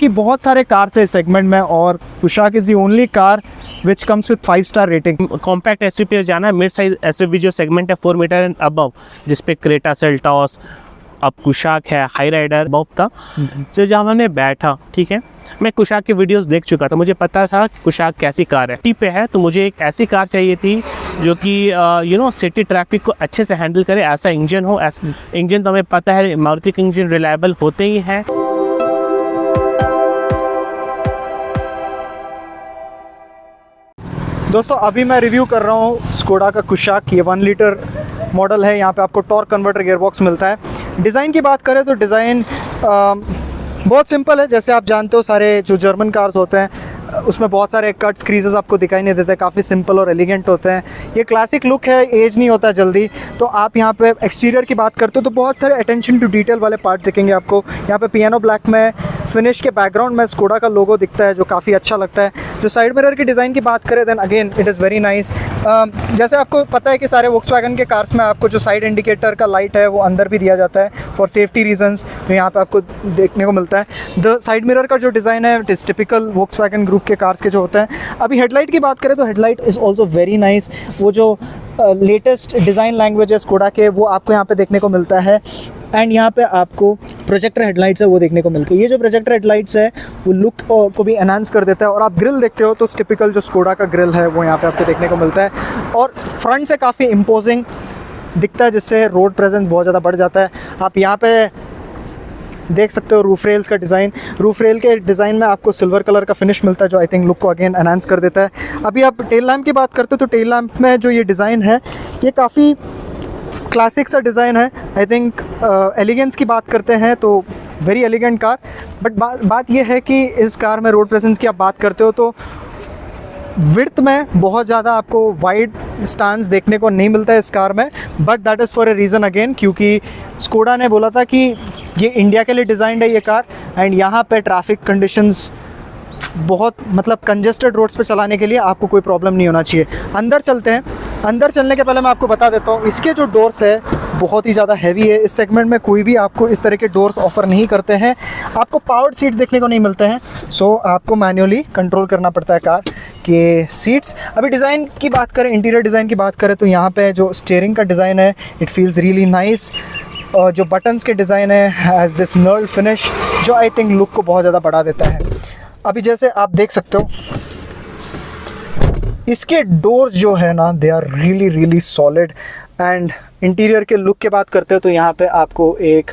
कि बहुत सारे कार्स है इस सेगमेंट में और Kushaq is the only car which comes with 5-star rating. Compact SUV पे जाना है, मिड साइज एसयूवी जो सेगमेंट है 4 मीटर एंड अबव, जिसपे क्रेटा, सेल्टॉस, अब कुशाक है, हाई राइडर अबव था। तो जहाँ मैंने बैठा, ठीक है, मैं कुशाक के वीडियोस देख चुका था, मुझे पता था कि कुशाक कैसी कार है। टी पे है तो मुझे एक ऐसी कार चाहिए थी जो कि सिटी ट्रैफिक को अच्छे से हैंडल करे, ऐसा इंजन हो। ऐसा इंजन तो हमें पता है मारुति के इंजन रिलायबल होते ही हैं। दोस्तों अभी मैं रिव्यू कर रहा हूँ स्कोडा का कुशाक। ये 1 लीटर मॉडल है। यहाँ पे आपको टॉर्क कन्वर्टर गियरबॉक्स मिलता है। डिज़ाइन की बात करें तो डिज़ाइन बहुत सिंपल है। जैसे आप जानते हो सारे जो जर्मन कार्स होते हैं उसमें बहुत सारे कट्स, क्रीजेस आपको दिखाई नहीं देते, काफ़ी सिंपल और एलिगेंट होते हैं। ये क्लासिक लुक है, एज नहीं होता जल्दी। तो आप यहाँ पे एक्सटीरियर की बात करते हो तो बहुत सारे अटेंशन टू डिटेल वाले पार्ट्स दिखेंगे आपको। यहाँ पे पियानो ब्लैक में फिनिश के बैकग्राउंड में स्कोडा का लोगो दिखता है जो काफ़ी अच्छा लगता है। जो साइड मिरर की डिज़ाइन की बात करें then again it is very nice. जैसे आपको पता है कि सारे वोक्सवैगन के कार्स में आपको जो साइड इंडिकेटर का लाइट है वो अंदर भी दिया जाता है फॉर सेफ्टी रीजंस, जो यहाँ पे आपको देखने को मिलता है। द साइड मिरर का जो डिज़ाइन है it is typical Volkswagen group के कार्स के जो होते हैं। अभी हेडलाइट की बात करें तो headlight is also very nice. वो जो लेटेस्ट डिज़ाइन लैंग्वेज है स्कोडा के वो आपको यहाँ पे देखने को मिलता है। एंड यहाँ पे आपको प्रोजेक्टर हेडलाइट्स है वो देखने को मिलती है। ये जो प्रोजेक्टर हेडलाइट्स है वो लुक को भी एनहांस कर देता है। और आप ग्रिल देखते हो तो टिपिकल जो स्कोडा का ग्रिल है वो यहाँ पे आपको देखने को मिलता है और फ्रंट से काफ़ी इम्पोजिंग दिखता है, जिससे रोड प्रेजेंस बहुत ज़्यादा बढ़ जाता है। आप यहाँ पे देख सकते हो रूफ रेल्स का डिज़ाइन। रूफ रेल के डिज़ाइन में आपको सिल्वर कलर का फिनिश मिलता है जो आई थिंक लुक को अगेन एनहांस कर देता है। अभी आप टेल लैम्प की बात करते हो तो टेल लैम्प में जो ये डिज़ाइन है ये काफ़ी क्लासिक सा डिज़ाइन है। आई थिंक एलिगेंस की बात करते हैं तो वेरी एलिगेंट कार। बट बात ये है कि इस कार में रोड प्रेजेंस की आप बात करते हो तो विड्थ में बहुत ज़्यादा आपको वाइड स्टांस देखने को नहीं मिलता है इस कार में। But that is for a reason again, क्योंकि स्कोडा ने बोला था कि ये इंडिया के लिए डिज़ाइंड है ये कार। एंड यहाँ पे ट्रैफिक कंडीशंस बहुत मतलब कंजेस्टेड रोड्स पे चलाने के लिए आपको कोई प्रॉब्लम नहीं होना चाहिए। अंदर चलते हैं। अंदर चलने के पहले मैं आपको बता देता हूँ इसके जो डोर्स है बहुत ही ज़्यादा हैवी है। इस सेगमेंट में कोई भी आपको इस तरह के डोर्स ऑफ़र नहीं करते हैं। आपको पावर्ड सीट्स देखने को नहीं मिलते हैं, सो आपको मैन्युअली कंट्रोल करना पड़ता है कार के सीट्स। अभी डिज़ाइन की बात करें, इंटीरियर डिज़ाइन की बात करें तो यहाँ पे जो स्टीयरिंग का डिज़ाइन है इट फील्स रियली नाइस। और जो बटन्स के डिज़ाइन है हैज़ दिस नर्ल फिनिश जो आई थिंक लुक को बहुत ज़्यादा बढ़ा देता है। अभी जैसे आप देख सकते हो इसके डोर्स जो है ना they are really really solid. And interior के लुक की बात करते हो तो यहाँ पे आपको एक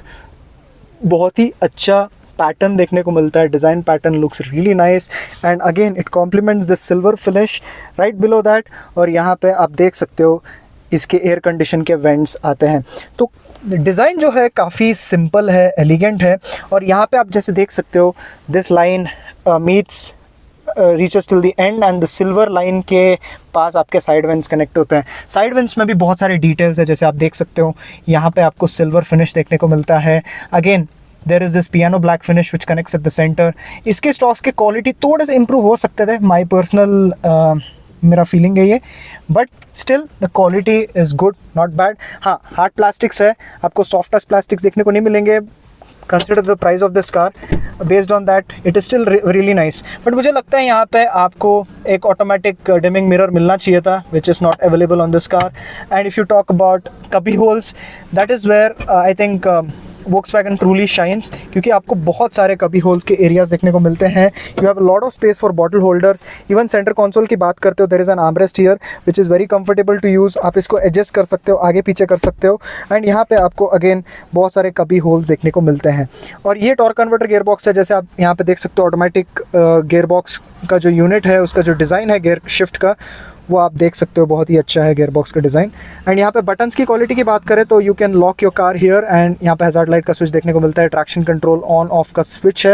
बहुत ही अच्छा पैटर्न देखने को मिलता है। Design pattern looks really nice and again it compliments this silver finish right below that. और यहाँ पे आप देख सकते हो इसके एयर कंडीशन के वेंट्स आते हैं। तो डिज़ाइन जो है काफ़ी सिंपल है, एलिगेंट है। और यहाँ पे आप जैसे देख सकते हो this line meets reaches till the end and the silver line के पास आपके साइड वेंट्स कनेक्ट होते हैं। साइड वेंट्स में भी बहुत सारे डिटेल्स है, जैसे आप देख सकते हो यहाँ पे आपको सिल्वर फिनिश देखने को मिलता है। Again there is this piano black finish which connects at the centre. इसके स्टॉक्स के क्वालिटी थोड़े से इंप्रूव हो सकते थे, माई पर्सनल मेरा फीलिंग है ये, but still the quality is good, not bad. हाँ, हार्ड प्लास्टिक्स है, आपको सॉफ्ट टच प्लास्टिक्स देखने को नहीं मिलेंगे। Consider the price of this car, based on that it is still really nice. But मुझे लगता है यहाँ पे आपको एक ऑटोमेटिक डिमिंग मिरर मिलना चाहिए था which is not available on this car. And if you talk about cubby holes, that is where I think Volkswagen truly shines, क्योंकि आपको बहुत सारे कभी होल्स के एरियाज देखने को मिलते हैं। You have a lot of space for bottle holders. Even centre console की बात करते हो there is an armrest here which is very comfortable to use. आप इसको एडजस्ट कर सकते हो, आगे पीछे कर सकते हो। एंड यहाँ पे आपको अगेन बहुत सारे कभी होल्स देखने को मिलते हैं। और ये टॉर्क कन्वर्टर गियर बॉक्स है, जैसे आप यहाँ पे देख सकते हो ऑटोमेटिक गियर बॉक्स का जो यूनिट है उसका जो डिज़ाइन है गियर शिफ्ट का वो आप देख सकते हो, बहुत ही अच्छा है गियर बॉक्स का डिज़ाइन। एंड यहाँ पे बटन्स की क्वालिटी की बात करें तो you can lock your car here and यहाँ पे हैज़ार्ड लाइट का स्विच देखने को मिलता है। ट्रैक्शन कंट्रोल ऑन ऑफ का स्विच है।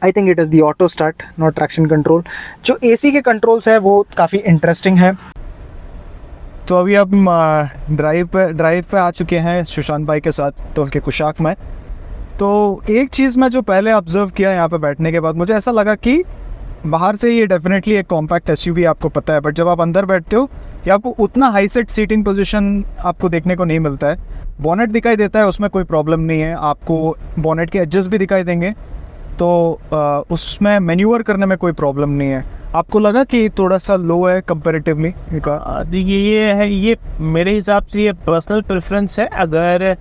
I think it is the auto start, not traction control. जो AC के कंट्रोल्स है वो काफ़ी इंटरेस्टिंग है। तो अभी हम ड्राइव पे आ चुके हैं सुशांत भाई के साथ टोल के कुशाक में। तो एक चीज़ मैं जो पहले ऑब्जर्व किया यहाँ पे बैठने के बाद, मुझे ऐसा लगा कि बाहर से ये डेफिनेटली एक कॉम्पैक्ट एसयूवी आपको पता है, बट जब आप अंदर बैठते हो या आपको उतना हाई सेट सीटिंग पोजीशन आपको देखने को नहीं मिलता है। बॉनेट दिखाई देता है, उसमें कोई प्रॉब्लम नहीं है, आपको बॉनेट के एडजस भी दिखाई देंगे, तो उसमें मैन्यूवर करने में कोई प्रॉब्लम नहीं है। आपको लगा कि थोड़ा सा लो है कंपैरेटिवली? ये है, ये मेरे हिसाब से ये पर्सनल प्रेफरेंस है। अगर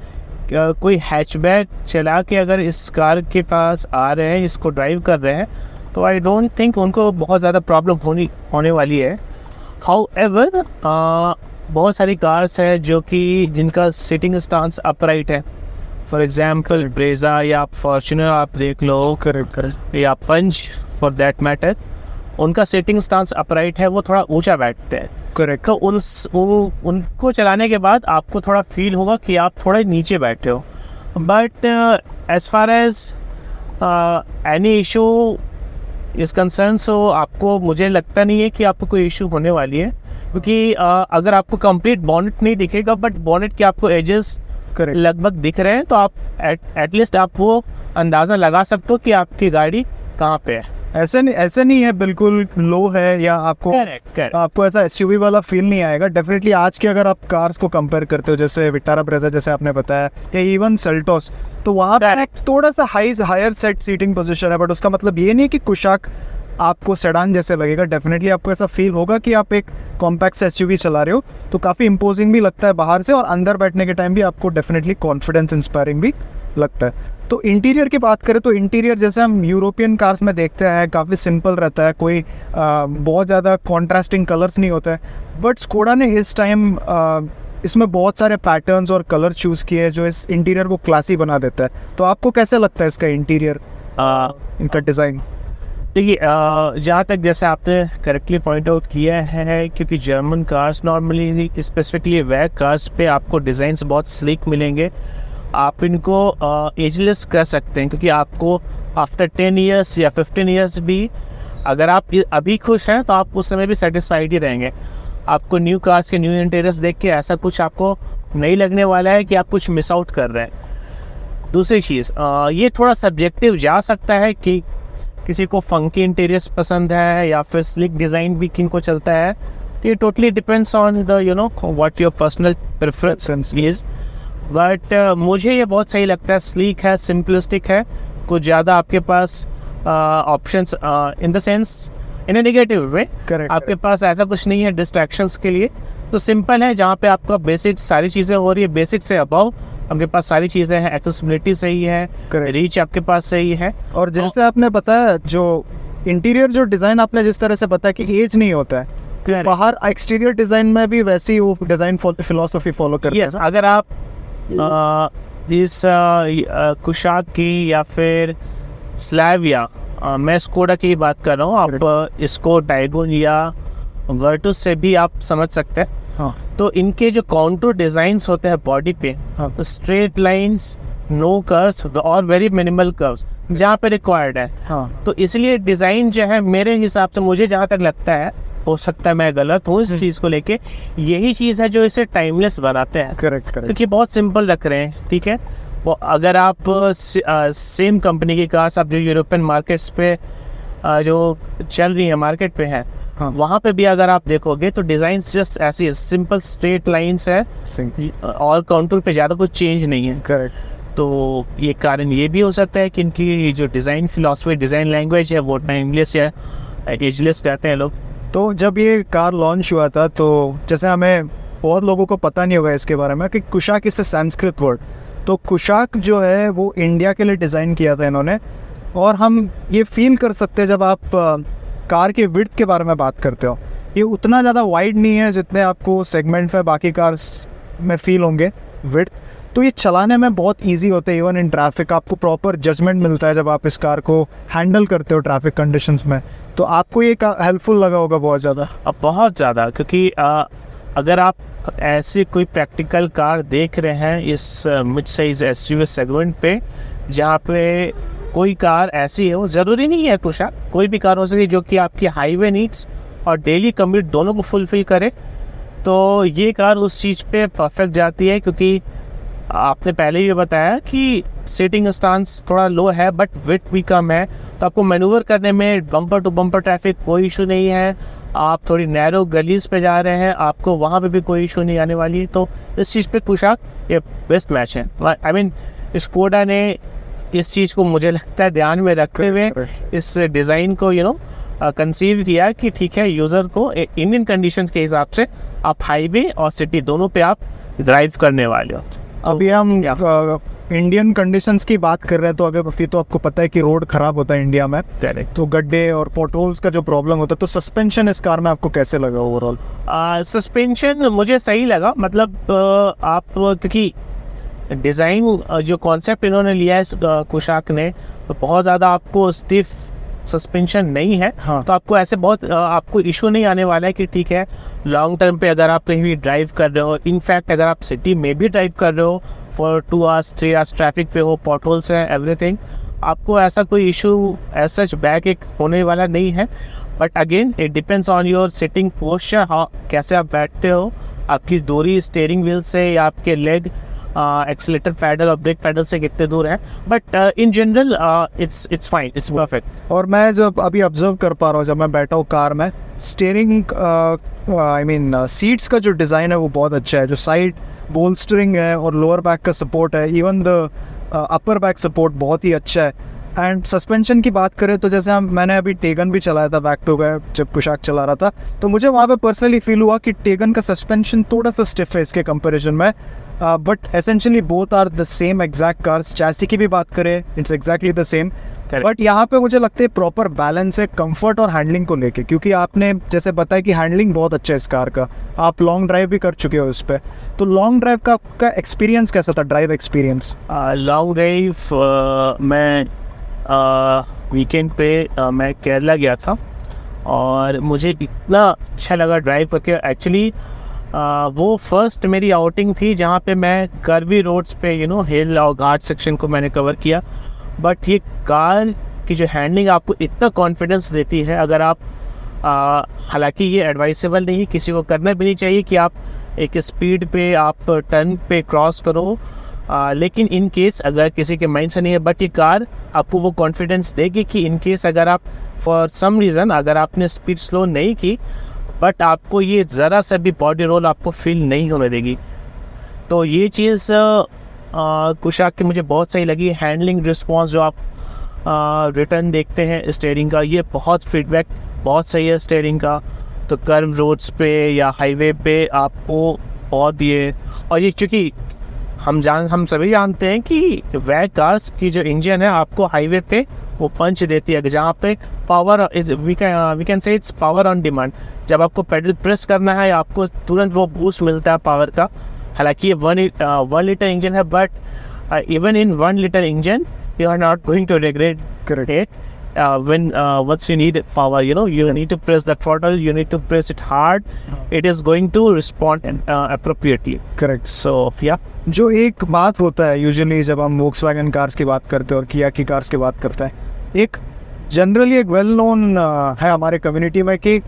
कोई हैचबैक चला के अगर इस कार के पास आ रहे हैं, इसको ड्राइव कर रहे हैं, तो आई डोंट थिंक उनको बहुत ज़्यादा प्रॉब्लम होने वाली है। हाउएवर बहुत सारी कार्स है जो कि जिनका सिटिंग स्टांस अपराइट है। फॉर एग्जांपल ब्रेजा या फॉर्च्यूनर आप देख लो, करेक्ट, या पंच फॉर दैट मैटर, उनका सिटिंग स्टांस अपराइट है, वो थोड़ा ऊंचा बैठते हैं। करेक्ट। तो उनको चलाने के बाद आपको थोड़ा फील होगा कि आप थोड़ा नीचे बैठे हो। But as far as any issue is concern, so आपको, मुझे लगता नहीं है कि आपको कोई इशू होने वाली है, क्योंकि अगर आपको कंप्लीट बॉनेट नहीं दिखेगा बट बॉनेट के आपको एजेस लगभग दिख रहे हैं, तो आप एटलीस्ट आप वो अंदाज़ा लगा सकते हो कि आपकी गाड़ी कहाँ पे है। ऐसे नहीं है बिल्कुल लो है या आपको Correct. आपको ऐसा एसयूवी वाला फील नहीं आएगा। डेफिनेटली आज के अगर आप कार्स को कंपेयर करते हो, जैसे विटारा ब्रेजा जैसे आपने बताया, या इवन सेल्टोस, तो वहाँ पे थोड़ा सा हायर सेट सीटिंग पोजीशन है, बट उसका मतलब ये नहीं कि कुशाक आपको सेडान जैसे लगेगा। डेफिनेटली आपको ऐसा फील होगा कि आप एक कॉम्पैक्ट एसयूवी चला रहे हो, तो काफ़ी इंपोजिंग भी लगता है बाहर से, और अंदर बैठने के टाइम भी आपको डेफिनेटली कॉन्फिडेंस इंस्पायरिंग भी लगता है। तो इंटीरियर की बात करें तो इंटीरियर जैसे हम यूरोपियन कार्स में देखते हैं काफ़ी सिंपल रहता है, कोई बहुत ज़्यादा कॉन्ट्रास्टिंग कलर्स नहीं होता है, बट स्कोडा ने इस टाइम इसमें बहुत सारे पैटर्न्स और कलर चूज़ किए हैं जो इस इंटीरियर को क्लासी बना देता है। तो आपको कैसे लगता है इसका इंटीरियर, इनका डिज़ाइन? देखिए, जहाँ तक जैसे आपने करेक्टली पॉइंट आउट किया है, क्योंकि जर्मन कार्स नॉर्मली, स्पेसिफिकली वैग कार्स पे आपको डिज़ाइंस बहुत स्लीक मिलेंगे। आप इनको एजलेस कर सकते हैं, क्योंकि आपको आफ्टर 10 ईयर्स या 15 ईयर्स भी अगर आप अभी खुश हैं तो आप उस समय भी सेटिस्फाइड ही रहेंगे। आपको न्यू कार्स के न्यू इंटीरियर्स देख के ऐसा कुछ आपको नहीं लगने वाला है कि आप कुछ मिस आउट कर रहे हैं। दूसरी चीज़, ये थोड़ा सब्जेक्टिव जा सकता है कि किसी को फंकी इंटीरियर्स पसंद है या फिर स्लिक डिज़ाइन भी किनको चलता है। ये totally depends on the what your personal preference is. But मुझे ये बहुत सही लगता है, स्लीक है, सिंपलिस्टिक है, कुछ ज़्यादा आपके पास options in the sense in a negative way, आपके पास ऐसा कुछ नहीं है डिस्ट्रैक्शंस के लिए। तो सिंपल है, जहाँ पे आपका बेसिक सारी चीज़ें हो रही है, बेसिक से अबव आपके पास सारी चीज़ें हैं, एक्सेसिबिलिटी सही है, रीच आपके पास सही है। और जैसे आपने बताया, जो इंटीरियर जो डिज़ाइन आपने जिस तरह से बताया कि एज नहीं होता है, बाहर एक्सटीरियर डिज़ाइन में भी वैसी वो डिज़ाइन फिलोसफी फॉलो करते हैं। अगर आप इस कुशाक की या फिर स्लैविया, मैं स्कोडा की बात कर रहा हूँ, आप इसको टाइगोन या वर्टुस से भी आप समझ सकते हैं। हाँ। तो इनके जो काउंटर डिज़ाइंस होते हैं बॉडी पे, हाँ। तो स्ट्रेट लाइंस, नो कर्व्स और वेरी मिनिमल कर्व्स जहाँ पे रिक्वायर्ड है। हाँ। तो इसलिए डिज़ाइन जो है मेरे हिसाब से, मुझे जहाँ तक लगता है, हो सकता है मैं गलत हूँ इस चीज़ को लेके, यही चीज़ है जो इसे टाइमलेस बनाते हैं। करेक्ट। क्योंकि बहुत सिंपल रख रहे हैं, ठीक है। वो अगर आप सेम कंपनी की कार्स आप जो यूरोपियन मार्केट्स पे जो चल रही है, मार्केट पे है, हाँ। वहाँ पे भी अगर आप देखोगे तो डिज़ाइन जस्ट ऐसी है, सिंपल स्ट्रेट लाइंस है और काउंटर पे ज़्यादा कुछ चेंज नहीं है। करेक्ट। तो ये कारण ये भी हो सकता है कि इनकी जो डिज़ाइन फिलॉसफी, डिज़ाइन लैंग्वेज है, वो टाइमलेस या एजलेस कहते हैं लोग। तो जब ये कार लॉन्च हुआ था, तो जैसे हमें बहुत लोगों को पता नहीं होगा इसके बारे में कि कुशाक इससे संस्कृत वर्ड, तो कुशाक जो है वो इंडिया के लिए डिज़ाइन किया था इन्होंने। और हम ये फील कर सकते हैं जब आप कार के विड्थ के बारे में बात करते हो, ये उतना ज़्यादा वाइड नहीं है जितने आपको सेगमेंट में बाकी कार्स में फील होंगे विड्थ। तो ये चलाने में बहुत इजी होता है, इवन इन ट्रैफिक आपको प्रॉपर जजमेंट मिलता है जब आप इस कार को हैंडल करते हो ट्रैफिक कंडीशंस में। तो आपको ये हेल्पफुल लगा होगा बहुत ज़्यादा। अब बहुत ज़्यादा, क्योंकि अगर आप ऐसी कोई प्रैक्टिकल कार देख रहे हैं इस मिड साइज एसयूवी सेगमेंट पे, जहाँ पे कोई कार ऐसी है, वो ज़रूरी नहीं है कुशाक, कोई भी कार हो सकती है जो कि आपकी हाईवे नीड्स और डेली कम्यूट दोनों को फुलफिल करे, तो ये कार उस चीज़ पे परफेक्ट जाती है। क्योंकि आपने पहले भी बताया कि सीटिंग स्टांस थोड़ा लो है बट विड्थ भी कम है, तो आपको मैनूवर करने में बम्पर टू बम्पर ट्रैफिक कोई इशू नहीं है। आप थोड़ी नैरो गलीज पे जा रहे हैं, आपको वहाँ पे भी कोई इशू नहीं आने वाली है। तो इस चीज़ पे कुशाक ये बेस्ट मैच है। आई मीन स्कोडा ने इस चीज़ को मुझे लगता है ध्यान में रखते हुए इस डिज़ाइन को कंसीव किया कि ठीक है, यूज़र को इंडियन कंडीशंस के हिसाब से आप हाईवे और सिटी दोनों पे आप ड्राइव करने वाले हो। अभी हम इंडियन कंडीशंस की बात कर रहे हैं, तो अगर तो आपको पता है कि रोड खराब होता है इंडिया में, करेक्ट। तो गड्ढे और पोटहोल्स का जो प्रॉब्लम होता है, तो सस्पेंशन इस कार में आपको कैसे लगा ओवरऑल? सस्पेंशन मुझे सही लगा, मतलब आप क्योंकि डिज़ाइन जो कॉन्सेप्ट इन्होंने लिया है कुशाक ने, तो बहुत ज़्यादा आपको स्टिफ सस्पेंशन नहीं है। हाँ। तो आपको ऐसे बहुत आपको इशू नहीं आने वाला है कि ठीक है लॉन्ग टर्म पे अगर आप कहीं भी ड्राइव कर रहे हो, इनफैक्ट अगर आप सिटी में भी ड्राइव कर रहे हो फॉर 2 आवर्स 3 आवर्स ट्रैफिक पे हो, पॉटहोल्स हैं, एवरीथिंग, आपको ऐसा कोई इशू एज सच बैक एक होने वाला नहीं है। But again it depends on your sitting posture, कैसे आप बैठते हो, आपकी दूरी स्टीयरिंग व्हील से या आपके लेग एक्सीलेटर पैडल और ब्रेक पैडल से कितने दूर है। But in general it's fine, it's perfect. और मैं जब अभी ऑब्जर्व कर पा रहा हूँ, जब मैं बैठा हूँ कार में, स्टीयरिंग आई मीन सीट्स का जो डिज़ाइन है वो बहुत अच्छा है। जो साइड बोल्स्टरिंग है और लोअर बैक का सपोर्ट है, even the upper back support बहुत ही अच्छा है। एंड सस्पेंशन की बात करें तो जैसे मैंने अभी टेगन भी चलाया था बैक टू बैक, जब कुशाक चला रहा था, तो मुझे वहाँ पे पर्सनली फील हुआ कि टेगन का सस्पेंशन थोड़ा सा स्टिफ है इसके कंपैरिजन में। But essentially both are the same exact cars. Chassis की भी बात करें, it's exactly the same. But यहाँ पे मुझे लगता है प्रॉपर बैलेंस है कंफर्ट और हैंडलिंग को लेके, क्योंकि आपने जैसे बताया कि हैंडलिंग बहुत अच्छा है इस कार का, आप लॉन्ग ड्राइव भी कर चुके हो इस पर, तो लॉन्ग ड्राइव का आपका एक्सपीरियंस कैसा था, ड्राइव एक्सपीरियंस? लॉन्ग ड्राइव मैं वीकेंड पे मैं केरला गया था और मुझे इतना अच्छा लगा ड्राइव करके। एक्चुअली वो फर्स्ट मेरी आउटिंग थी जहाँ पे मैं कर्वी रोड्स पे हिल और घाट सेक्शन को मैंने कवर किया। बट ये कार की जो हैंडलिंग आपको इतना कॉन्फिडेंस देती है, अगर आप हालांकि ये एडवाइसेबल नहीं है, किसी को करना भी नहीं चाहिए कि आप एक स्पीड पे आप टर्न पे क्रॉस करो, लेकिन इन केस अगर किसी के माइंड से नहीं है, बट ये कार आपको वो कॉन्फिडेंस देगी कि इन केस अगर आप फॉर सम रीज़न अगर आपने स्पीड स्लो नहीं की, बट आपको ये ज़रा सा भी बॉडी रोल आपको फील नहीं होने देगी। तो ये चीज़ कुशाक की मुझे बहुत सही लगी। हैंडलिंग रिस्पॉन्स जो आप रिटर्न देखते हैं स्टीयरिंग का, ये बहुत फीडबैक बहुत सही है स्टीयरिंग का। तो कर्व रोड्स पे या हाईवे पे आपको बहुत ये, और ये चूँकि हम सभी जानते हैं कि वैग कार्स की जो इंजन है आपको हाईवे पे वो पंच देती है, जहाँ पे power we can say it's power on demand. जब आपको पेडल प्रेस करना है आपको तुरंत वो बूस्ट मिलता है पावर का। हालांकि ये 1 लीटर इंजन है, but even in 1 litre engine you are not going to regret it when once you need power, you need to press the throttle, you need to press it hard, it is going to respond appropriately. Correct. So yeah. जो एक बात होता है usually जब हम Volkswagen cars की बात करते हैं और किया की कार्स की बात करते हैं, एक जनरली एक वेल नोन है हमारे कम्युनिटी में कि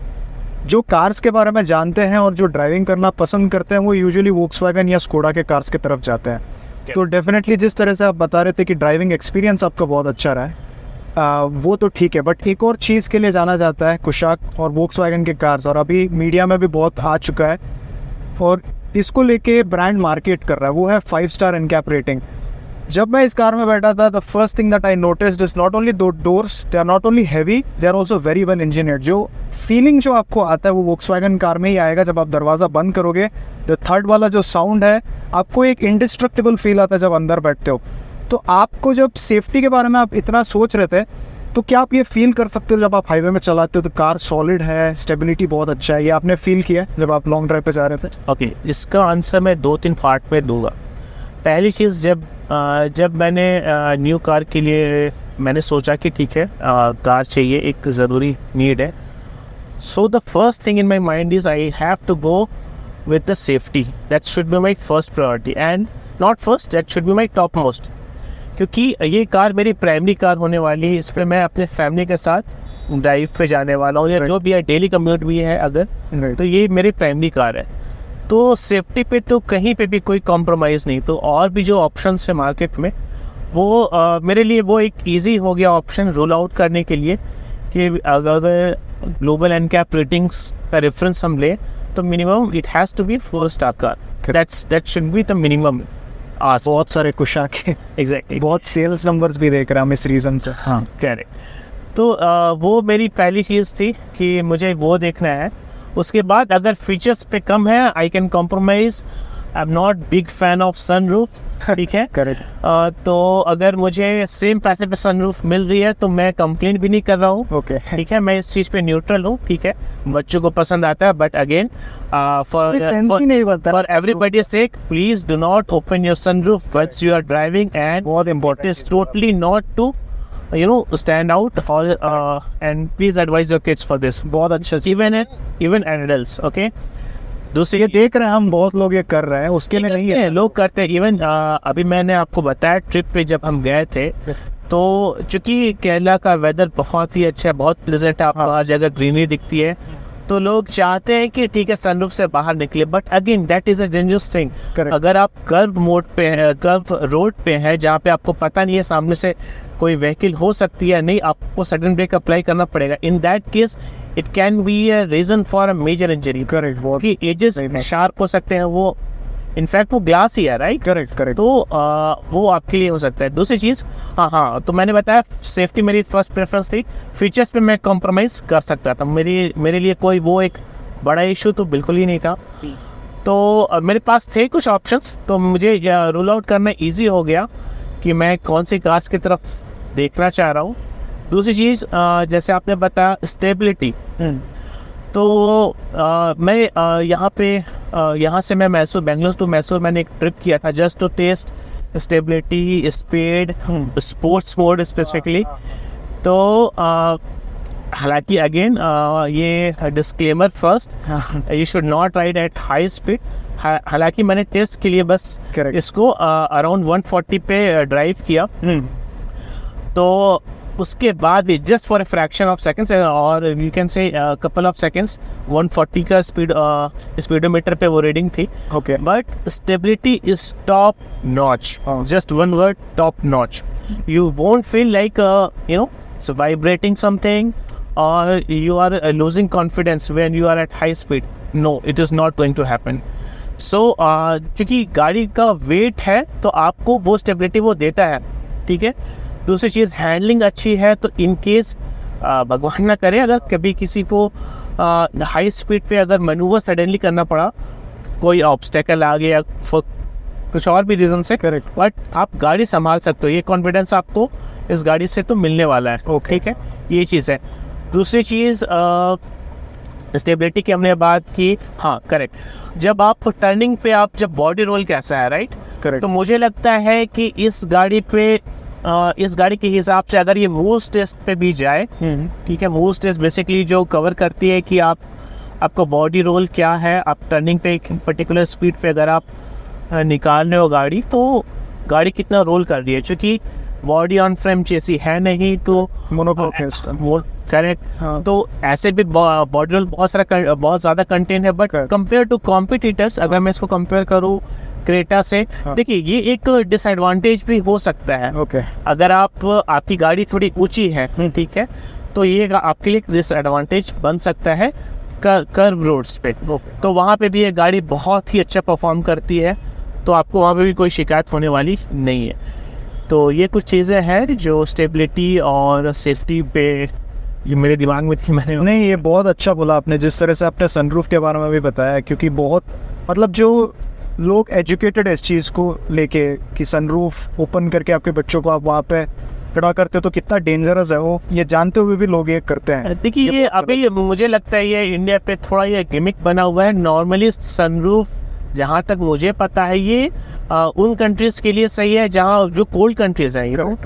जो कार्स के बारे में जानते हैं और जो ड्राइविंग करना पसंद करते हैं वो यूजुअली वोक्सवैगन या स्कोडा के कार्स की तरफ जाते हैं. तो डेफिनेटली जिस तरह से आप बता रहे थे कि ड्राइविंग एक्सपीरियंस आपका बहुत अच्छा रहा है, वो तो ठीक है, बट एक और चीज़ के लिए जाना जाता है कुशाक और वोक्सवैगन के कार्स, और अभी मीडिया में भी बहुत आ चुका है और इसको लेके ब्रांड मार्केट कर रहा है, वो है 5 स्टार एनकैप रेटिंग. जब मैं इस कार में बैठा था, the first thing that I noticed is not only दो doors, they are not only heavy, they are also very well engineered. जो फीलिंग जो आपको आता है वो वोक्सवैगन कार में ही आएगा. जब आप दरवाज़ा बंद करोगे, द थर्ड वाला जो साउंड है, आपको एक इंडिस्ट्रक्टिबल फील आता है जब अंदर बैठते हो. तो आपको जब सेफ्टी के बारे में आप इतना सोच रहे थे, तो क्या आप ये फील कर सकते हो जब आप हाईवे में चलाते हो तो कार सॉलिड है, स्टेबिलिटी बहुत अच्छा है, ये आपने फील किया जब आप लॉन्ग ड्राइव पे जा रहे थे? ओके, इसका आंसर मैं 2-3 पार्ट में दूंगा. पहली चीज़, जब मैंने न्यू कार के लिए मैंने सोचा कि ठीक है कार चाहिए, एक ज़रूरी नीड है. So the first thing in my mind is I have to go with the safety. That should be my first priority and not first, that should be my top most. क्योंकि ये car मेरी primary car होने वाली है, इस पर मैं अपने फैमिली के साथ ड्राइव पे जाने वाला हूँ, या जो भी है डेली कम्यूट भी है अगर, तो ये मेरी प्राइमरी कार है. तो सेफ्टी पे तो कहीं पे भी कोई कॉम्प्रोमाइज़ नहीं। तो और भी जो ऑप्शंस है मार्केट में वो मेरे लिए वो एक इजी हो गया ऑप्शन रोल आउट करने के लिए कि अगर ग्लोबल एनकैप रेटिंग्स का रेफरेंस हम ले तो minimum it has to be 4 star car. That should be the minimum. बहुत सारे कुशाक है, एग्जैक्टली, बहुत सेल्स नंबर्स भी देख रहे हैं हम इस रीज़न से। हाँ, करेक्ट। तो वो मेरी पहली चीज़ थी कि मुझे वो देखना है। उसके बाद अगर फीचर्स पे कम है I can compromise. I am not big fan of sunroof, ठीक है। करेक्ट। तो अगर मुझे सेम पैसे पे सनरूफ मिल रही है तो मैं कंप्लेंट भी नहीं कर रहा हूँ, ओके, ठीक है। मैं इस चीज़ पे न्यूट्रल हूँ, ठीक है। बच्चों को पसंद आता है, but again for everybody sake please do not open your sunroof whilst you are driving, and बहुत it important. Is totally not to stand out for and please advise your kids for this, बहुत अच्छा। even adults, okay। दूसरी ये देख रहे हैं हम, बहुत लोग ये कर रहे हैं, उसके लिए नहीं है। लोग करते हैं। इवन अभी मैंने आपको बताया ट्रिप पे जब हम गए थे तो चूंकि केरला का वेदर बहुत ही अच्छा है, बहुत प्लेजेंट है, आपको हर जगह ग्रीनरी दिखती है, तो लोग चाहते हैं कि ठीक है सनरूफ से बाहर निकले, but again that is a dangerous thing. अगर आप कर्व रोड पे है जहाँ पे आपको पता नहीं है सामने से कोई व्हीकल हो सकती है, नहीं, आपको सडन ब्रेक अप्लाई करना पड़ेगा। In that case it can be a reason for a major injury. Correct, कि एजेस शार्प हो सकते हैं, वो इनफैक्ट वो ग्लास ही है, राइट। करेक्ट। तो वो आपके लिए हो सकता है। दूसरी चीज़, हाँ, तो मैंने बताया सेफ्टी मेरी फर्स्ट प्रेफरेंस थी। फीचर्स पे मैं कॉम्प्रोमाइज़ कर सकता था, मेरे लिए कोई वो एक बड़ा इशू तो बिल्कुल ही नहीं था। तो मेरे पास थे कुछ ऑप्शंस, तो मुझे रूल आउट करना ईजी हो गया कि मैं कौन सी कार्स की तरफ देखना चाह रहा हूँ। दूसरी चीज़, जैसे आपने बताया स्टेबिलिटी, तो मैं यहाँ से मैं मैसूर, बेंगलुरु टू मैसूर मैंने एक ट्रिप किया था just to test stability, speed, sports mode specifically. तो हालांकि अगेन ये disclaimer first, you should not ride at high speed. हालांकि मैंने टेस्ट के लिए बस इसको अराउंड 140 पे ड्राइव किया, तो उसके बाद भी just for a fraction of seconds और you can say couple of seconds 140 का स्पीडोमीटर पे वो रीडिंग थी, okay. But stability is top notch, just one word, top notch. You won't feel like it's vibrating something or you are losing confidence when you are at high speed. No, it is not going to happen. So क्योंकि गाड़ी का wait है तो आपको वो stability वो देता है, ठीक है। दूसरी चीज़, हैंडलिंग अच्छी है, तो इन केस भगवान ना करे अगर कभी किसी को हाई स्पीड पे अगर मैनूवर सडनली करना पड़ा, कोई ऑब्स्टेकल आ गया कुछ और भी रीज़न से, करेक्ट, बट आप गाड़ी संभाल सकते हो। ये कॉन्फिडेंस आपको इस गाड़ी से तो मिलने वाला है, ठीक है। ये चीज़ है। दूसरी चीज़, स्टेबिलिटी की हमने बात की, हाँ करेक्ट। जब आप टर्निंग पे आप जब बॉडी रोल कैसा है, राइट, करेक्ट, तो मुझे लगता है कि इस गाड़ी पे इस गाड़ी के हिसाब से अगर ये मूव्स टेस्ट पे भी जाए, ठीक है। मूव्स टेस्ट बेसिकली जो कवर करती है कि आपको बॉडी रोल क्या है, आप टर्निंग पे एक पर्टिकुलर स्पीड पे अगर आप निकाल रहे हो गाड़ी, तो गाड़ी कितना रोल कर रही है। क्योंकि बॉडी ऑन फ्रेम चेसी है नहीं, तो करेक्ट, तो ऐसे भी बॉडी रोल बहुत ज़्यादा कंटेंट है। बट कंपेयर टू कॉम्पिटिटर्स, अगर मैं इसको कंपेयर करूँ क्रेटा से, देखिए ये एक डिसएडवांटेज भी हो सकता है। अगर आपकी गाड़ी थोड़ी ऊंची है, ठीक है, तो ये आपके लिए डिसएडवांटेज बन सकता है कर्व रोड्स पे। तो वहाँ पे भी ये गाड़ी बहुत ही अच्छा परफॉर्म करती है, तो आपको वहाँ पे भी कोई शिकायत होने वाली नहीं है। तो ये कुछ चीज़ें हैं जो स्टेबिलिटी और सेफ्टी पे ये मेरे दिमाग में थी। मैंने नहीं, ये बहुत अच्छा बोला आपने, जिस तरह से आपने सनरूफ के बारे में भी बताया, क्योंकि बहुत मतलब जो लोग एजुकेटेड है इस चीज़ को लेके कि सनरूफ ओपन करके आपके बच्चों को आप वहाँ पे खड़ा करते हो तो कितना डेंजरस है, वो ये जानते हुए भी लोग ये करते हैं। देखिए ये अभी मुझे लगता है ये इंडिया पे थोड़ा ये गिमिक बना हुआ है। नॉर्मली सनरूफ जहाँ तक मुझे पता है ये उन कंट्रीज़ के लिए सही है जहाँ जो कोल्ड कंट्रीज़ हैं,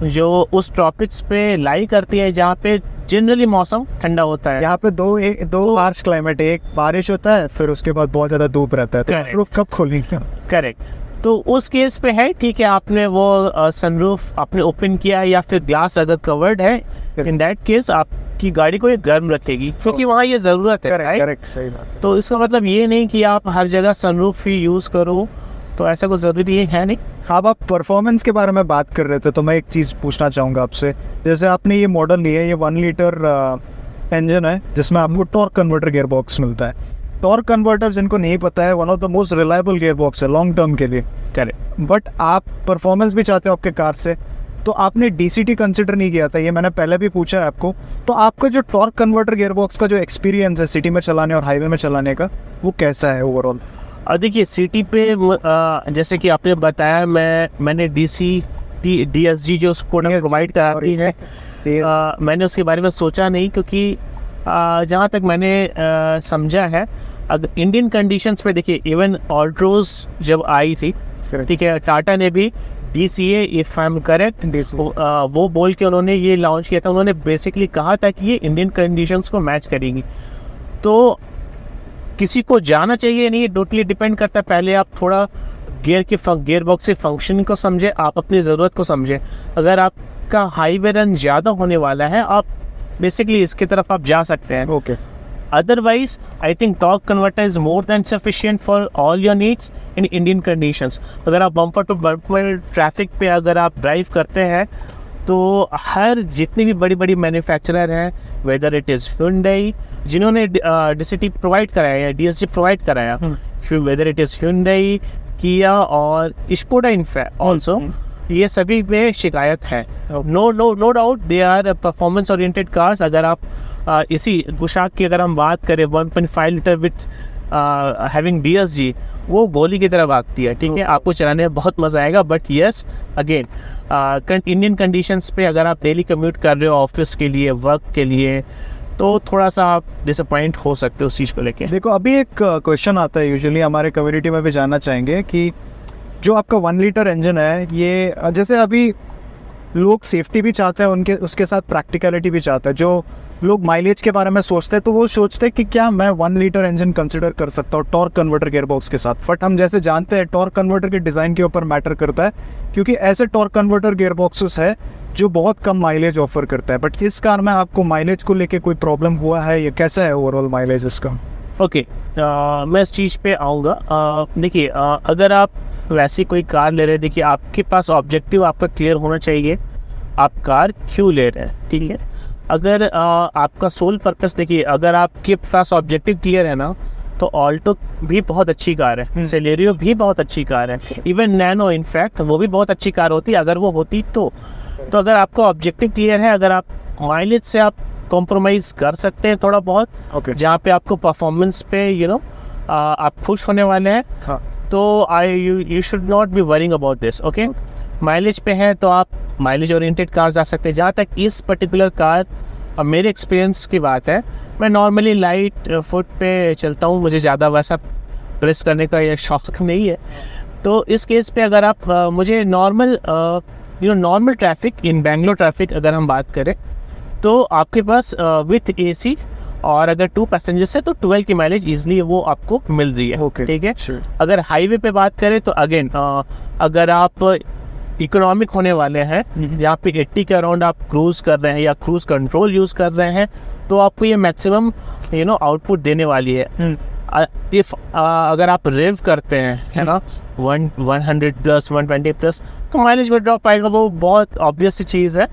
जो उस ट्रॉपिक्स पे लाई करती है, जहाँ पे जनरली मौसम ठंडा होता है। यहाँ पे दो हार्श क्लाइमेट है, एक बारिश होता है फिर उसके बाद बहुत ज़्यादा धूप रहता है, तो सनरूफ कब खोलेंगे? करेक्ट, तो उस केस पे है, ठीक है, आपने वो सनरूफ आपने ओपन किया या फिर ग्लास अगर कवर्ड है, इन दैट केस आप आपकी गाड़ी को ये गर्म रखेगी, क्योंकि वहाँ ये ज़रूरत है, right? करेक्ट, सही बात है। तो इसका मतलब ये नहीं कि आप हर जगह सनरूफ ही यूज़ करो, तो ऐसा कुछ ज़रूरी है नहीं। अब आप परफॉर्मेंस के बारे में बात कर रहे थे, तो मैं एक चीज़ पूछना चाहूँगा आपसे। जैसे आपने ये मॉडल लिया है, ये 1 लीटर इंजन है जिसमें आपको टॉर्क कन्वर्टर गियर बॉक्स मिलता है। टॉर्क कन्वर्टर जिनको नहीं पता है, one of the most reliable gear box है लॉन्ग टर्म के लिए। करेक्ट। बट आप परफॉर्मेंस भी चाहते हो आपके कार से, तो आपने DCT कंसिडर नहीं किया था, ये मैंने पहले भी पूछा है आपको। तो आपका जो टॉर्क कन्वर्टर गियर बॉक्स का जो एक्सपीरियंस है सिटी में चलाने और हाईवे में चलाने का, वो कैसा है ओवरऑल? और देखिए सिटी पे जैसे कि आपने बताया, मैंने DSG जो स्कूटर प्रोवाइड कराती है, मैंने उसके बारे में सोचा नहीं, क्योंकि जहाँ तक मैंने समझा है, अगर इंडियन कंडीशंस पे देखिए, इवन ऑल्ट्रोज जब आई थी, ठीक है, टाटा ने भी DCA if I am correct, वो बोल के उन्होंने ये लॉन्च किया था। उन्होंने बेसिकली कहा था कि ये इंडियन कंडीशंस को मैच करेगी। तो किसी को जाना चाहिए नहीं, टोटली डिपेंड करता है। पहले आप थोड़ा गियर बॉक्स के फंक्शन को समझे, आप अपनी ज़रूरत को समझे। अगर आपका हाईवे रन ज़्यादा होने वाला है, आप बेसिकली इसकी तरफ आप जा सकते हैं। Okay. Otherwise I think torque converter is more than sufficient for all your needs in Indian conditions. अगर आप बम्पर टू बम्पर ट्रैफिक पे अगर आप ड्राइव करते हैं, तो हर जितनी भी बड़ी बड़ी मैन्युफैक्चरर हैं, वेदर इट इज़ Hyundai जिन्होंने DCT प्रोवाइड कराया या DSG प्रोवाइड कराया, वेदर इट इज़ Hyundai, किया और स्कोडा इनफैक्ट ऑल्सो, ये सभी में शिकायत है। No doubt they are performance oriented cars. अगर आप इसी कुशाक की अगर हम बात करें, 1.5 लीटर विथ हैविंग DSG, वो गोली की तरह भागती है, ठीक है, आपको चलाने में बहुत मज़ा आएगा। But yes, again Indian conditions पे अगर आप डेली कम्यूट कर रहे हो ऑफिस के लिए, वर्क के लिए, तो थोड़ा सा आप डिसअपॉइंट हो सकते हो उस चीज़ को लेके। देखो, अभी एक क्वेश्चन आता है यूजुअली हमारे कम्युनिटी में भी जानना चाहेंगे कि जो आपका 1 लीटर इंजन है, ये जैसे अभी लोग सेफ्टी भी चाहते हैं, उसके साथ प्रैक्टिकलिटी भी चाहते हैं। जो लोग माइलेज के बारे में सोचते हैं, तो वो सोचते हैं कि क्या मैं 1 लीटर इंजन कंसिडर कर सकता हूँ टॉर्क कन्वर्टर गियर बॉक्स के साथ। बट हम जैसे जानते हैं, टॉर्क कन्वर्टर के डिज़ाइन के ऊपर मैटर करता है, क्योंकि ऐसे टॉर्क कन्वर्टर गियर बॉक्सेस है जो बहुत कम माइलेज ऑफर करता है। बट इस कार में आपको माइलेज को लेके कोई प्रॉब्लम हुआ है, या कैसा है ओवरऑल माइलेज इसका? ओके, मैं इस चीज़ पे आऊँगा। देखिए, अगर आप वैसी कोई कार ले रहे हैं, देखिए आपके पास ऑब्जेक्टिव आपका क्लियर होना चाहिए, आप कार क्यों ले रहे हैं, ठीक है। अगर आपका सोल पर्पस, देखिए अगर आपके पास ऑब्जेक्टिव क्लियर है ना, तो ऑल्टो भी बहुत अच्छी कार है, सेलेरियो भी बहुत अच्छी कार है, इवन नैनो इनफैक्ट वो भी बहुत अच्छी कार होती अगर वो होती तो अगर आपका ऑब्जेक्टिव क्लियर है, अगर आप माइलेज से आप कॉम्प्रोमाइज़ कर सकते हैं थोड़ा बहुत, जहाँ पे आपको परफॉर्मेंस पे आप खुश होने वाले हैं, तो you should not be worrying about this. Okay, mileage पे है तो आप माइलेज ओरिएंटेड कार जा सकते हैं। जहाँ तक इस पर्टिकुलर कार, अब मेरे एक्सपीरियंस की बात है, मैं नॉर्मली लाइट फुट पे चलता हूँ, मुझे ज़्यादा वैसा प्रेस करने का ये शौक नहीं है। तो इस केस पे अगर आप मुझे normal traffic in Bangalore traffic अगर हम बात करें, तो आपके पास विथ AC और अगर 2 पैसेंजर्स है तो 12 की माइलेज ईजिली वो आपको मिल रही है, ठीक है। अगर हाईवे पे बात करें तो अगेन अगर आप इकोनॉमिक होने वाले हैं, जहाँ पे 80 के अराउंड आप क्रूज़ कर रहे हैं या क्रूज़ कंट्रोल यूज़ कर रहे हैं, तो आपको ये मैक्सिमम आउटपुट देने वाली है। अगर आप रेव करते हैं, है ना, 100 प्लस 120 प्लस, तो माइलेज में ड्रॉप आएगा, वो बहुत ऑब्वियस सी चीज़ है।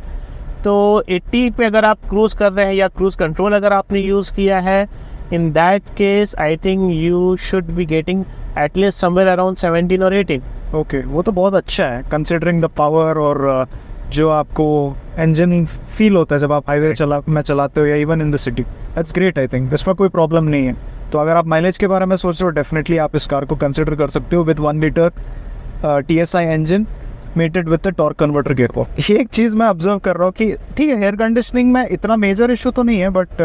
तो 80 पे अगर आप क्रूज़ कर रहे हैं या क्रूज़ कंट्रोल अगर आपने यूज़ किया है, इन that case I think you should be getting at least somewhere around 17 और 18। ओके, वो तो बहुत अच्छा है कंसिडरिंग द पावर और जो आपको इंजन फील होता है जब आप हाईवे में चलाते हो या even in the city. That's great, I think इसमें कोई प्रॉब्लम नहीं है। तो अगर आप माइलेज के बारे में सोच रहे हो, डेफिनेटली आप इस कार को कंसिडर कर सकते हो with 1 litre TSI engine mated with the torque converter gear box. ये एक चीज़ मैं ऑब्जर्व कर रहा हूँ कि ठीक है, एयर कंडीशनिंग में इतना मेजर इशू तो नहीं है, बट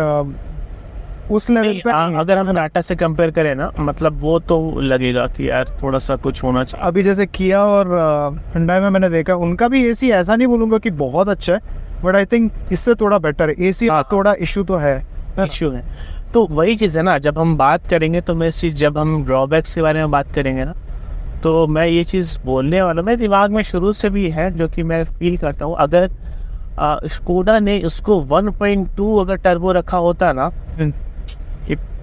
उस लेवल पे अगर हम टाटा से कंपेयर करें ना, मतलब वो तो लगेगा कि यार थोड़ा सा कुछ होना चाहिए। अभी जैसे किया और Hyundai में मैंने देखा, उनका भी AC ऐसा नहीं बोलूँगा कि बहुत अच्छा है, बट आई थिंक इससे थोड़ा बेटर है। AC थोड़ा इशू तो है, इशू है। तो वही चीज़ है ना, जब हम बात करेंगे तो मैं इस चीज़, जब हम ड्रॉबैक्स के बारे में बात करेंगे ना, तो मैं ये चीज़ बोलने वाला, मेरे दिमाग में शुरू से भी है, जो कि मैं फील करता हूँ। अगर स्कोडा ने उसको 1.2 अगर टर्बो रखा होता ना,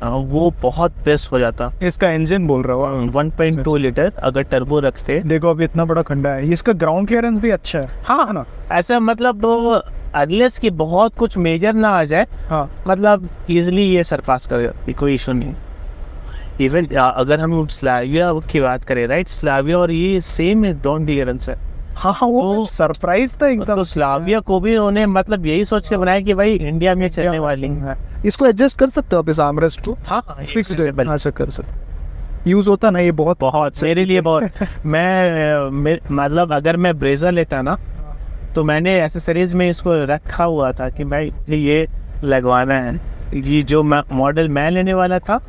वो बहुत बेस्ट हो जाता। इसका इंजन बोल रहा हो? 1.2 लीटर अगर टर्बो रखते। देखो अभी इतना बड़ा खंडा है, इसका ग्राउंड क्लियरेंस भी अच्छा है। हाँ ना, ऐसा मतलब अनलेस कि बहुत कुछ मेजर ना आ जाए, हाँ मतलब इजीली ये सरपास करेगा, कोई इशू नहीं। इवन अगर हम स्लाविया की बात करें, राइट, स्लाविया और ये सेम है ग्राउंड क्लियरेंस है। हाँ हाँ, वो सरप्राइज था एकदम। तो स्लाविया को भी उन्होंने मतलब यही सोच के बनाया कि भाई इंडिया में चलने वाली है। इसको एडजस्ट कर सकते हो आप इस आर्मरेस्ट को? हाँ फिक्स्ड है, अच्छा कर सकते। यूज होता ना ये बहुत मेरे लिए बहुत मैं मतलब अगर मैं ब्रेजा लेता ना, तो मैंने एसेसरीज में इसको रखा हुआ था कि भाई ये लगवाना है। ये जो मॉडल मैं लेने वाला था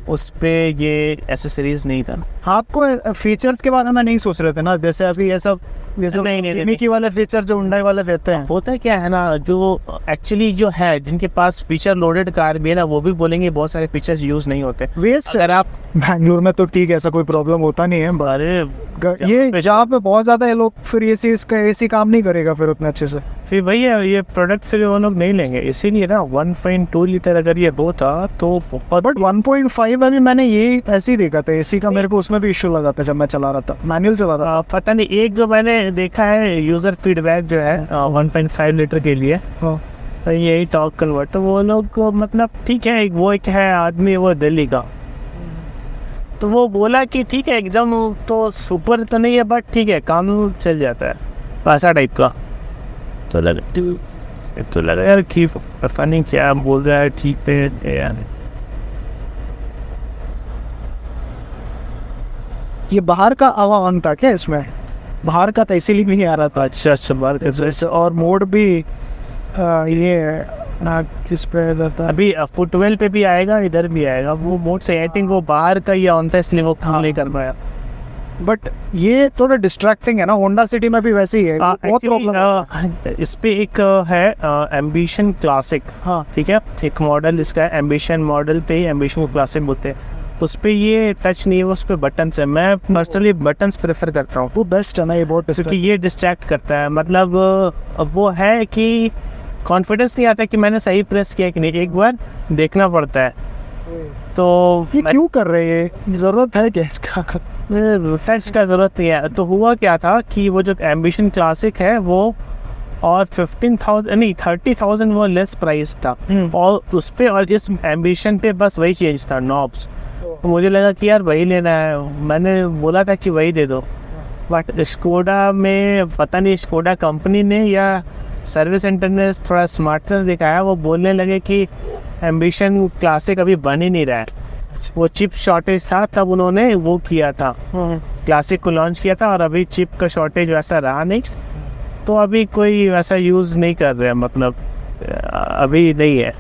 उस पे ये एसेसरीज नहीं था। आपको फीचर्स के बारे में नहीं सोच रहे थे ना, जैसे अभी ये सब नहीं। की वाले फीचर जो हुंडई वाले देते हैं? होता क्या है ना, जो एक्चुअली जो है जिनके पास फीचर लोडेड कार भी है ना, वो भी बोलेंगे बहुत सारे फीचर्स यूज नहीं होते, वेस्ट। अगर आप बैंगलोर में तो ठीक है, ऐसा कोई प्रॉब्लम होता नहीं है। अरे ये जहाँ पे बहुत ज्यादा ये लोग फिर एसी काम नहीं करेगा फिर उतने अच्छे से। फिर वही है, ये प्रोडक्ट फिर वो लोग नहीं लेंगे, इसीलिए ना 1.2 लीटर अगर ये होता तो बहुत। बट 1.5 अभी मैंने ये ऐसे ही देखा था एसी का, मेरे को उसमें भी इश्यू लगा था जब मैं चला रहा था, मैनुअल चला रहा था। पता नहीं, एक जो मैंने देखा है यूजर फीडबैक जो है 1.5 लीटर के लिए, हाँ तो यही टॉक कन्वर्टर वो लोग को मतलब ठीक है, वो एक है आदमी वो दिल्ली का, तो वो बोला कि ठीक है एकदम तो सुपर तो नहीं है बट ठीक है काम चल जाता है, ऐसा टाइप का। तो लगा यार ठीक, पता नहीं क्या बोल रहा है, ठीक है यार। ये बाहर का हवा ऑन था क्या इसमें? बाहर का था इसीलिए नहीं आ रहा था। अच्छा बाहर का। और मोड भी ये किस पे रहता है? अभी फुटवेल पे भी आएगा, इधर भी आएगा वो मोड से। आई थिंक वो बाहर का ही ऑन था इसलिए वो काम नहीं कर पाया। बट ये थोड़ा डिस्ट्रैक्टिंग है ना, होंडा सिटी में भी वैसे ही है, बहुत प्रॉब्लम। इस पे एक है एम्बिशन क्लासिक, हाँ ठीक है, एक मॉडल इसका है एम्बिशन मॉडल पे ही एम्बिशन क्लासिक बोलते हैं, उस पे ये टच नहीं है, उस पे बटन्स है। मैं पर्सनली बटन्स प्रेफर करता हूँ, वो बेस्ट है ना ये बहुत, क्योंकि ये डिस्ट्रैक्ट करता है। मतलब वो है कि कॉन्फिडेंस नहीं आता कि मैंने सही प्रेस किया कि नहीं, एक बार देखना पड़ता है। तो ये क्यों कर रहे हैं, जरूरत है क्या इसका? रिफ्रेश का ज़रूरत नहीं है। तो हुआ क्या था कि वो जो एम्बिशन क्लासिक है वो और 15,000 नहीं 30,000 वो लेस प्राइस था, और उस पे और इस एम्बिशन पे बस वही चेंज था, नॉब्स। तो मुझे लगा कि यार वही लेना है, मैंने बोला था कि वही दे दो। बट स्कोडा में पता नहीं स्कोडा कंपनी ने या सर्विस सेंटर ने थोड़ा स्मार्टनेस दिखाया, वो बोलने लगे कि एम्बिशन क्लासिक अभी बन ही नहीं रहा है, वो चिप शॉर्टेज था, तब उन्होंने वो किया था, क्लासिक को लॉन्च किया था, और अभी चिप का शॉर्टेज वैसा रहा नहीं, तो अभी कोई वैसा यूज़ नहीं कर रहा है, मतलब अभी नहीं है।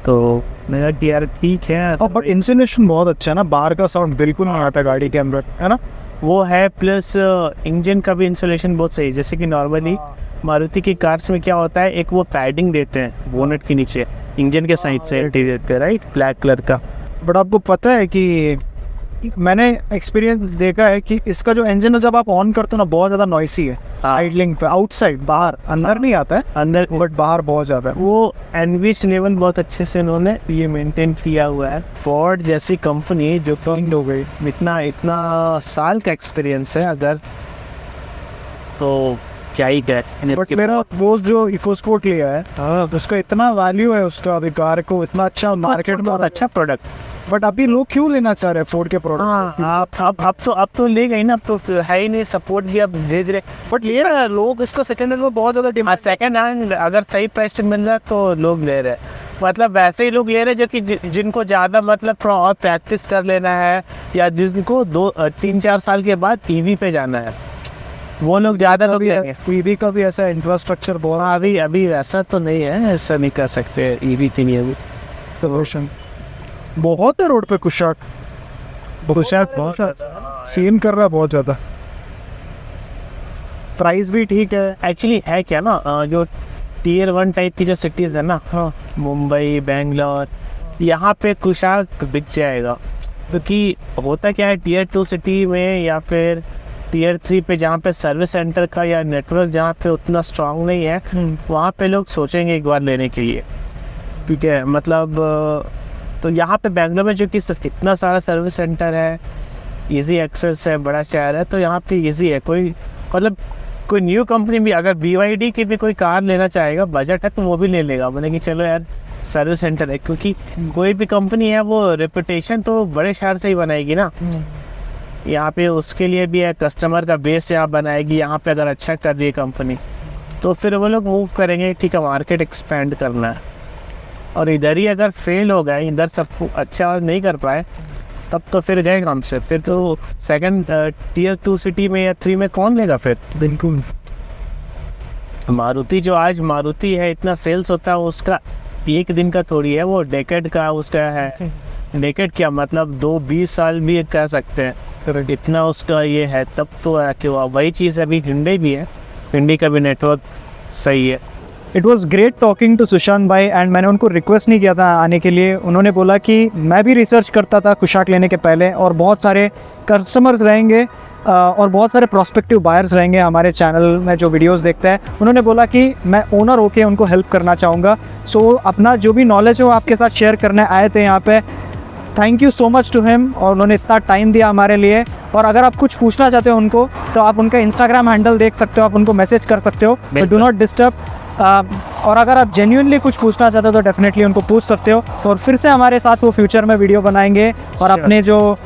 तो मेरा यार ठीक है। बट इंसुलेशन बहुत अच्छा है ना, बाहर का साउंड बिल्कुल नहीं आता गाड़ी के अंदर, है ना? वो है, प्लस इंजन का भी इंसुलेशन बहुत सही है। जैसे कि नॉर्मली मारुति की कार्स में क्या होता है, एक वो पैडिंग देते हैं बोनेट के नीचे इंजन के साइड से इंटीरियर पे, राइट, ब्लैक कलर का। बट आपको पता है कि मैंने एक्सपीरियंस देखा है कि इसका जो इंजन है जब आप ऑन करते हो ना बहुत ज़्यादा नॉइसी है, आइडलिंग पे, आउटसाइड, बाहर, अंदर नहीं आता है अंदर, बट बाहर बहुत ज़्यादा है। वो एनविच लेवल बहुत अच्छे से इन्होंने ये मेंटेन किया हुआ है। फोर्ड जैसी कंपनी जो हो गई, इतना साल का एक्सपीरियंस है अगर, तो क्या ही कहे। बट मेरा दोस्त जो इकोस्पोर्ट लिया है, उसका इतना वैल्यू है उसका, अभी कार को इतना अच्छा मार्केट में, बहुत अच्छा प्रोडक्ट। बट अभी लोग क्यों लेना चाह रहे हैं फोर्ड के प्रोडक्ट? हाँ, अब तो ले गई ना, अब तो है ही नहीं, सपोर्ट भी अब भेज रहे, बट ले रहे हैं लोग इसको सेकंड हैंड में बहुत ज़्यादा डिमांड। सेकंड हैंड अगर सही प्राइस पे मिल रहा है तो लोग ले रहे हैं, मतलब वैसे ही लोग ले रहे हैं जो कि जिनको ज़्यादा मतलब थोड़ा और प्रैक्टिस कर लेना है, या जिनको 2-3-4 साल के बाद ईवी पे जाना है, वो लोग ज़्यादा लोग लेंगे। ईवी का भी ऐसा इंफ्रास्ट्रक्चर बहुत, अभी ऐसा तो नहीं है, ऐसा नहीं कर सकते ईवी के लिए भी। प्रदूषण बहुत है रोड पे, कुशाक बहुत सीन कर रहा है बहुत ज़्यादा। प्राइस भी ठीक है एक्चुअली, है क्या ना, जो Tier 1 टाइप की जो सिटीज़ है ना, हाँ, मुंबई, बेंगलोर, यहाँ पे कुशाक बिक जाएगा, क्योंकि होता क्या है Tier 2 सिटी में या फिर टियर 3 पे जहाँ पे सर्विस सेंटर का या नेटवर्क जहाँ पे उतना स्ट्रांग नहीं है, वहाँ पे लोग सोचेंगे एक बार लेने के लिए, ठीक है। मतलब तो यहाँ पे बेंगलोर में जो कि इतना सारा सर्विस सेंटर है, इजी एक्सेस है, बड़ा शहर है, तो यहाँ पे इजी है। कोई मतलब कोई न्यू कंपनी भी अगर BYD की भी कोई कार लेना चाहेगा, बजट है तो वो भी ले लेगा, बोले कि चलो यार सर्विस सेंटर है, क्योंकि कोई भी कंपनी है वो रेपुटेशन तो बड़े शहर से ही बनाएगी ना। यहाँ पे उसके लिए भी है, कस्टमर का बेस यहाँ बनाएगी, यहाँ पे अगर अच्छा कर रही है कंपनी तो फिर वो लोग मूव करेंगे, ठीक है, मार्केट एक्सपेंड करना है। और इधर ही अगर फेल हो गए, इधर सब अच्छा नहीं कर पाए, तब तो फिर गए काम से, फिर तो सेकंड टियर 2 सिटी में या 3 में कौन लेगा फिर। बिल्कुल। मारुति जो आज मारुति है, इतना सेल्स होता है उसका एक दिन का थोड़ी है, वो डेकेड का उसका है। डेकेड क्या मतलब 2-20 साल भी कह सकते हैं, इतना उसका ये है, तब तो क्यों। वही चीज़ अभी हिंडे भी है, हिंडी का भी नेटवर्क सही है। It was great talking to Sushant भाई, एंड मैंने उनको रिक्वेस्ट नहीं किया था आने के लिए। उन्होंने बोला कि मैं भी रिसर्च करता था कुशाक लेने के पहले, और बहुत सारे कस्टमर्स रहेंगे और बहुत सारे प्रोस्पेक्टिव बायर्स रहेंगे हमारे चैनल में जो वीडियोस देखते हैं। उन्होंने बोला कि मैं ओनर होके उनको हेल्प करना चाहूँगा, सो अपना जो भी नॉलेज है वो आपके साथ शेयर करने आए थे यहाँ पे। Thank you so much to him, और उन्होंने इतना टाइम दिया हमारे लिए। और अगर आप कुछ पूछना चाहते हो उनको, तो आप उनका इंस्टाग्राम हैंडल देख सकते हो, आप उनको मैसेज कर सकते हो, डू नॉट डिस्टर्ब। और अगर आप जेन्युइनली कुछ पूछना चाहते हो तो डेफिनेटली उनको पूछ सकते हो। और फिर से हमारे साथ वो फ्यूचर में वीडियो बनाएंगे, और अपने जो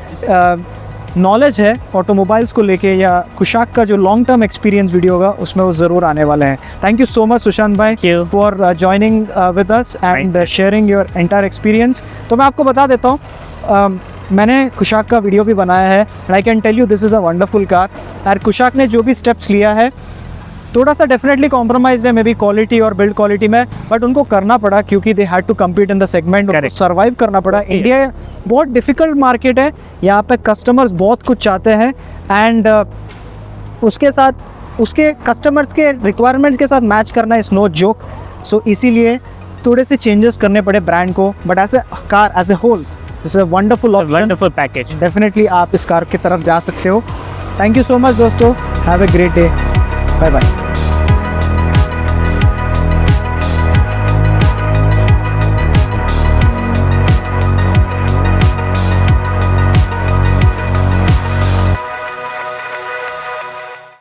नॉलेज है ऑटोमोबाइल्स को लेके या कुशाक का जो लॉन्ग टर्म एक्सपीरियंस वीडियो होगा उसमें वो ज़रूर आने वाले हैं। Thank you so much Sushant भाई for joining with us and sharing your entire experience. तो मैं आपको बता देता हूँ, मैंने कुशाक का वीडियो भी बनाया है, and I can tell you this is a wonderful car. और कुशाक ने जो भी स्टेप्स लिया है, थोड़ा सा डेफिनेटली कॉम्प्रोमाइज है मे बी क्वालिटी और बिल्ड क्वालिटी में, बट उनको करना पड़ा क्योंकि they had to compete in the segment, survive करना पड़ा। इंडिया बहुत डिफ़िकल्ट मार्केट है, यहाँ पे कस्टमर्स बहुत कुछ चाहते हैं, एंड उसके साथ उसके कस्टमर्स के रिक्वायरमेंट्स के साथ मैच करना इज़ नो जोक। सो इसीलिए थोड़े से चेंजेस करने पड़े ब्रांड को, but as a car as a whole it's a wonderful package. Definitely आप इस कार की तरफ जा सकते हो। थैंक यू सो मच दोस्तों, have a great day, bye bye.